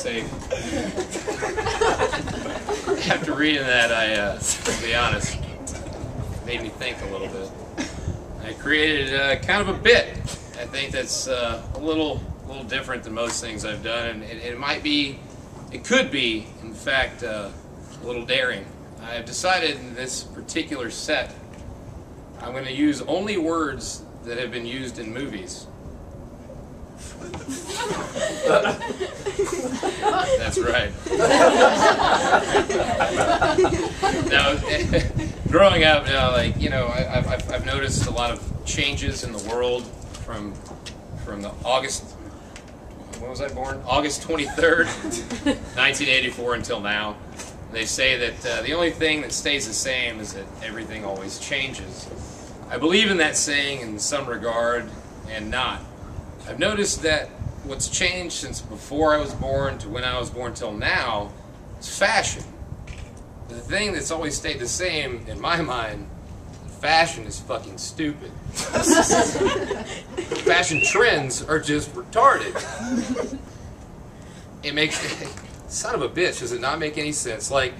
safe. After reading that, to be honest, it made me think a little bit. I created kind of a bit. I think that's a little different than most things I've done, and it could be, in fact, a little daring. I've decided in this particular set, I'm going to use only words that have been used in movies. That's right. Now, growing up, I've noticed a lot of changes in the world from the August. When was I born? August 23rd, 1984 until now. They say that the only thing that stays the same is that everything always changes. I believe in that saying in some regard and not. I've noticed that what's changed since before I was born to when I was born till now is fashion. The thing that's always stayed the same in my mind, fashion is fucking stupid. Fashion trends are just retarded. It makes... Son of a bitch, does it not make any sense? Like,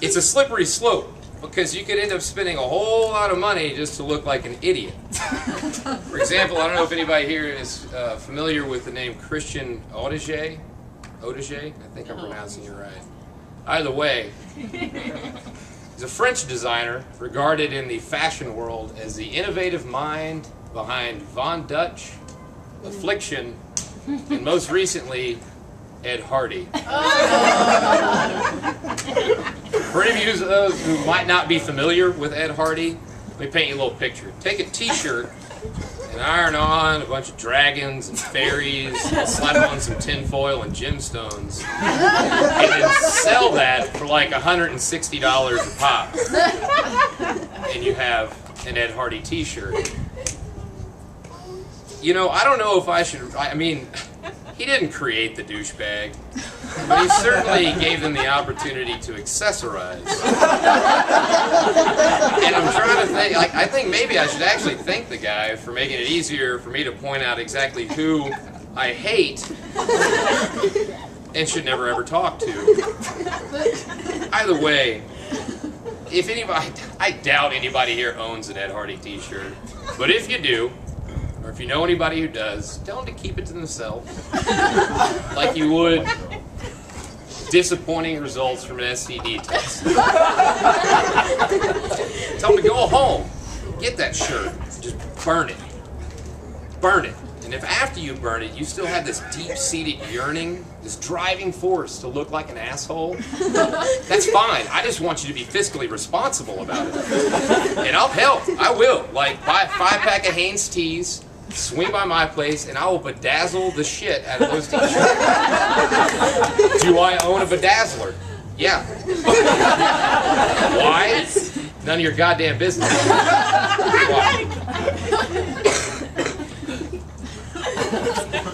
it's a slippery slope, because you could end up spending a whole lot of money just to look like an idiot. For example, I don't know if anybody here is familiar with the name Christian Audigier. Audigier? I think I'm pronouncing it right. Either way, he's a French designer regarded in the fashion world as the innovative mind behind Von Dutch, Affliction, and most recently, Ed Hardy. For any of those who might not be familiar with Ed Hardy, let me paint you a little picture. Take a t-shirt and iron on a bunch of dragons and fairies, and slap on some tinfoil and gemstones, and then sell that for like $160 a pop. And you have an Ed Hardy t-shirt. You know, I don't know if I should, I mean, he didn't create the douchebag, but he certainly gave them the opportunity to accessorize. And I'm trying to think, like, I think maybe I should actually thank the guy for making it easier for me to point out exactly who I hate and should never ever talk to. Either way, if anybody, I doubt anybody here owns an Ed Hardy t-shirt, but if you do, or if you know anybody who does, tell them to keep it to themselves. Like you would disappointing results from an STD test. Tell them to go home, get that shirt, just burn it. Burn it. And if after you burn it, you still have this deep-seated yearning, this driving force to look like an asshole, that's fine. I just want you to be fiscally responsible about it. And I'll help. I will. Like, buy a 5-pack of Hanes teas, swing by my place, and I will bedazzle the shit out of those t-shirts. Do I own a bedazzler? Yeah. Why? None of your goddamn business. Why?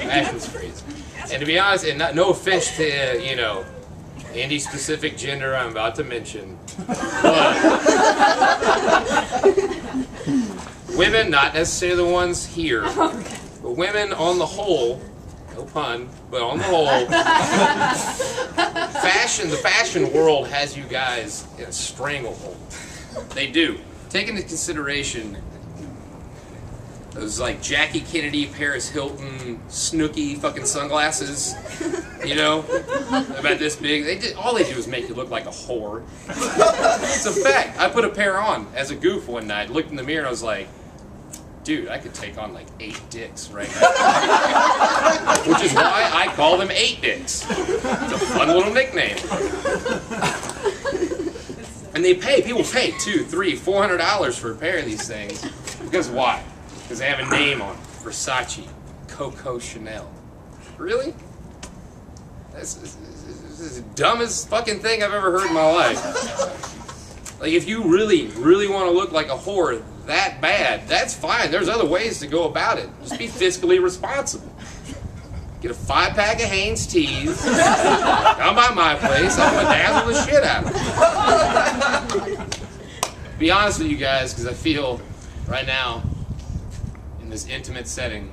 Fashion's crazy. And to be honest, and no offense to, you know, any specific gender I'm about to mention, but women, not necessarily the ones here, but women on the whole, no pun, but on the whole, the fashion world has you guys in a stranglehold. They do. Take into consideration those like Jackie Kennedy, Paris Hilton, Snooki fucking sunglasses, you know, about this big. All they do is make you look like a whore. It's a fact. I put a pair on as a goof one night, looked in the mirror and I was like, dude, I could take on like 8 dicks right now. Which is why I call them 8 dicks. It's a fun little nickname. And people pay $200, $300, $400 for a pair of these things. Because why? Because they have a name on it. Versace, Coco Chanel. Really? This is the dumbest fucking thing I've ever heard in my life. Like, if you really, really want to look like a whore that bad, that's fine. There's other ways to go about it. Just be fiscally responsible. Get a 5-pack of Hanes teas, come by my place, I'm going to dazzle the shit out of it. Be honest with you guys, because I feel right now, in this intimate setting,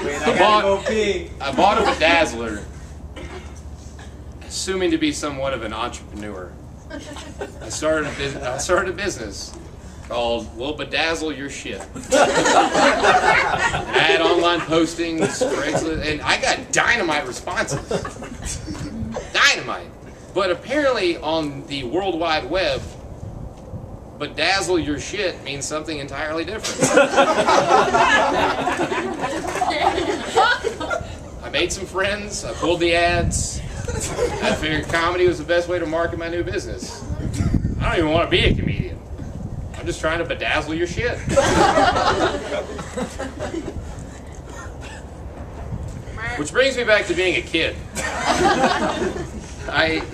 I bought a bedazzler, assuming to be somewhat of an entrepreneur. I started a business called "We'll Bedazzle Your Shit." And I had online postings, Craigslist, and I got dynamite responses. Dynamite. But apparently on the World Wide Web, bedazzle your shit means something entirely different. I made some friends, I pulled the ads, I figured comedy was the best way to market my new business. I don't even want to be a comedian. I'm just trying to bedazzle your shit. Which brings me back to being a kid.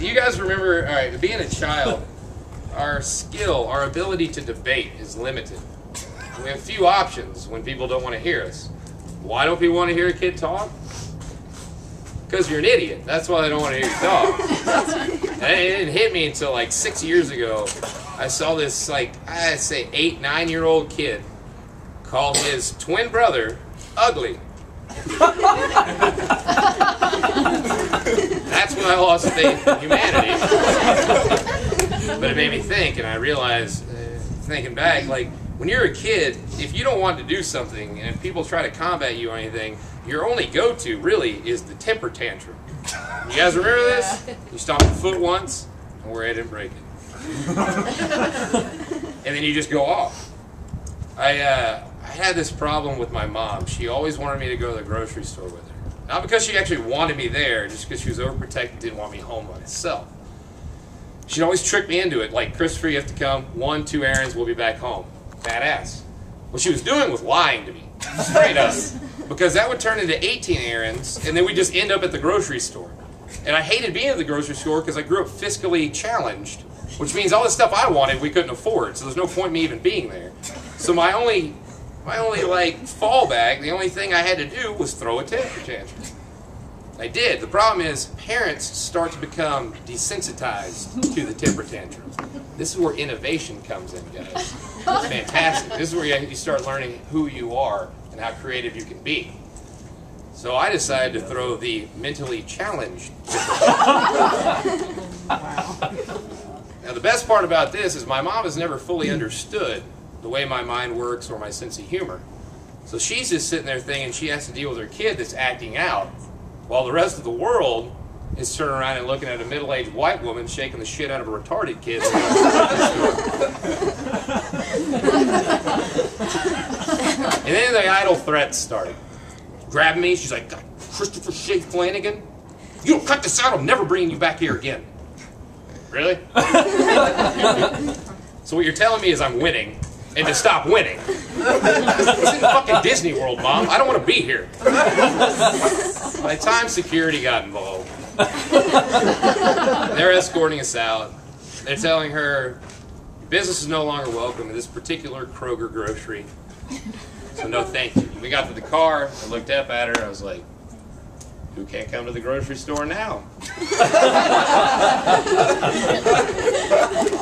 You guys remember, all right, being a child, our ability to debate is limited. We have few options when people don't want to hear us. Why don't people want to hear a kid talk? Because you're an idiot. That's why they don't want to hear you talk. And it didn't hit me until like 6 years ago. I saw this, like, I'd say 8-, 9-year-old kid call his twin brother ugly. That's when I lost faith in humanity. But it made me think, and I realized, thinking back, like, when you're a kid, if you don't want to do something, and if people try to combat you or anything, your only go-to, really, is the temper tantrum. You guys remember this? You stomp your foot once, and we're at it and break it. And then you just go off. I had this problem with my mom. She always wanted me to go to the grocery store with her. Not because she actually wanted me there, just because she was overprotective, didn't want me home by myself. She'd always trick me into it, like, "Christopher, you have to come, 1, 2 errands, we'll be back home." Badass. What she was doing was lying to me, straight up. Because that would turn into 18 errands, and then we'd just end up at the grocery store. And I hated being at the grocery store because I grew up fiscally challenged, which means all the stuff I wanted we couldn't afford, so there's no point in me even being there. So my only like fallback, the only thing I had to do was throw a temper tantrum. I did. The problem is parents start to become desensitized to the temper tantrum. This is where innovation comes in, guys. It's fantastic. This is where you start learning who you are and how creative you can be. So I decided to throw the mentally challenged. Now the best part about this is my mom has never fully understood the way my mind works or my sense of humor. So she's just sitting there thinking she has to deal with her kid that's acting out, while the rest of the world is turning around and looking at a middle-aged white woman shaking the shit out of a retarded kid. And then the idle threats started. Grabbing me, she's like, "Christopher K. Flanagan, you don't cut this out, I'm never bringing you back here again." Really? So what you're telling me is I'm winning, and to stop winning. It's in fucking Disney World, Mom. I don't want to be here. By the time security got involved, they're escorting us out. They're telling her, "Business is no longer welcome in this particular Kroger grocery. So no thank you." We got to the car, I looked up at her, I was like, "Who can't come to the grocery store now?"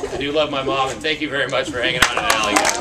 I do love my mom, and thank you very much for hanging out in the alley, guys.